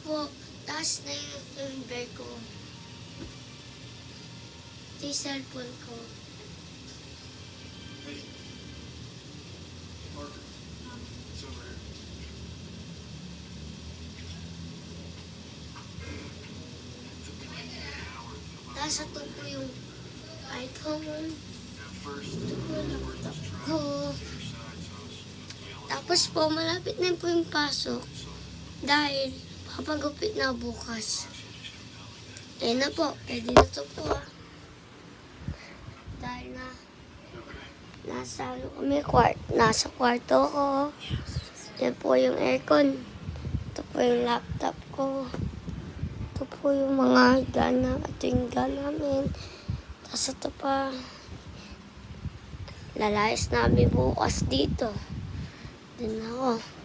po, taas na yung bed ko. Ito yung cellphone ko. Hey. Parker. It's over here. Tapos ito po yung iPhone. At first, Ito po yung laptop ko. your side, so I was yelling. Tapos po, malapit na po yung pasok. Dahil, papagupit na bukas. Ayun na po, pwede na to po ah. Dahil na, nasa kwarto ko. Yan po yung aircon. Ito po yung laptop ko. Ito po yung mga gana. Ito yung gana namin. Tapos ito pa. Lalayas namin bukas dito. Doon ako.